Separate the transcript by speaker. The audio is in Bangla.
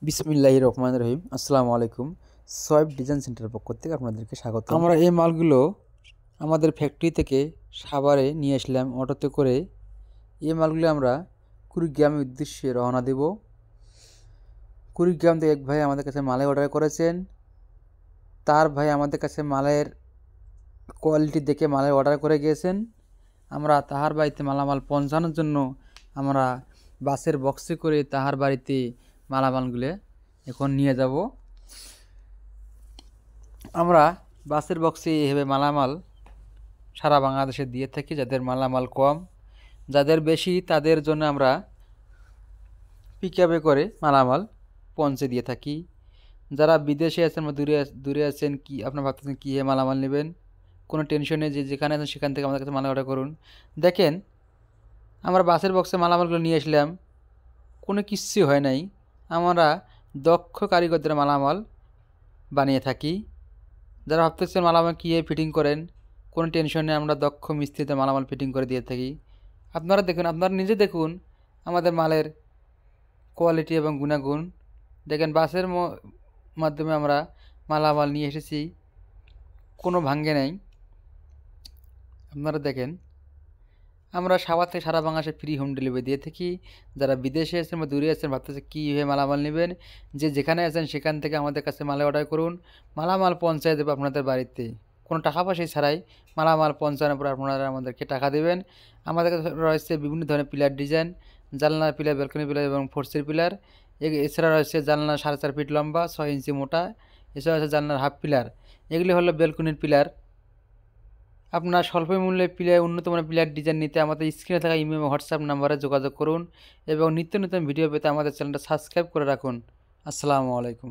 Speaker 1: বিসমিল্লাহির রহমানির রহিম। আসসালামু আলাইকুম। সোয়েব ডিজাইন সেন্টারের পক্ষ থেকে আপনাদেরকে স্বাগত। আমরা এই মালগুলো আমাদের ফ্যাক্টরি থেকে সাভারে নিয়ে আসলাম অটোতে করে। এই মালগুলো আমরা কুড়িগ্রামের উদ্দেশ্যে রওনা দেব। কুড়িগ্রাম থেকে এক ভাই আমাদের কাছে মালের অর্ডার করেছেন। তার ভাই আমাদের কাছে মালের কোয়ালিটি দেখে মালের অর্ডার করে গিয়েছেন। আমরা তাহার বাড়িতে মালামাল পৌঁছানোর জন্য আমরা বাসের বক্সে করে তাহার বাড়িতে মালামালগুলো এখন নিয়ে যাব। আমরা বাসের বক্সে এভাবে মালামাল সারা বাংলাদেশে দিয়ে থাকি। যাদের মালামাল কম, যাদের বেশি, তাদের জন্য আমরা পিকআপে করে মালামাল পৌঁছে দিয়ে থাকি। যারা বিদেশে আছেন বা দূরে আছেন, কি আপনারা ভাবতেছেন কী মালামাল নেবেন, কোনো টেনশন নেই, যে যেখানে আছেন সেখান থেকে আমাদের কাছে মাল অর্ডার করুন। দেখেন, আমরা বাসের বক্সে মালামালগুলো নিয়ে আসলাম, কোনো কিচ্ছু হয় নাই। আমরা দক্ষ কারিগরদের মালামাল বানিয়ে থাকি। যারা ভাবতেছেন মালামাল কীভাবে ফিটিং করেন, কোনো টেনশন নেই, আমরা দক্ষ মিস্ত্রিতে মালামাল ফিটিং করে দিয়ে থাকি। আপনারা দেখুন, আপনারা নিজে দেখুন আমাদের মালের কোয়ালিটি এবং গুণাগুণ। দেখেন, বাসের মাধ্যমে আমরা মালামাল নিয়ে এসেছি, কোনো ভাঙ্গে নাই। আপনারা দেখেন, আমরা সাভার থেকে সারা বাংলাদেশে ফ্রি হোম ডেলিভারি দিয়ে থাকি। যারা বিদেশে আছেন বা দূরে আছেন, ভাবতেছে কীভাবে মালামাল নেবেন, যে যেখানে আছেন সেখান থেকে আমাদের কাছে মাল অর্ডার করুন, মালামাল পৌঁছায় দেবো আপনাদের বাড়িতে কোনো টাকা পয়সা ছাড়াই। মালামাল পৌঁছানোর পর আপনারা আমাদেরকে টাকা দেবেন। আমাদের কাছে রয়েছে বিভিন্ন ধরনের পিলার ডিজাইন, জানলার পিলার, ব্যালকনি পিলার এবং ফোর্সের পিলার। এছাড়া রয়েছে জানলা 4.5 ফিট লম্বা, 6 ইঞ্চি মোটা। এছাড়া আছে জানলার হাফ পিলার। এগুলি হলো ব্যালকনির পিলার। আপনার স্বল্প মূল্যে পিলার, উন্নত মানের পিলার ডিজাইন নিতে আমাদের স্ক্রিনে থাকা ইমেল এবং হোয়াটসঅ্যাপ নাম্বারে যোগাযোগ করুন এবং নিত্য নতুন ভিডিও পেতে আমাদের চ্যানেলটা সাবস্ক্রাইব করে রাখুন। আসসালামু আলাইকুম।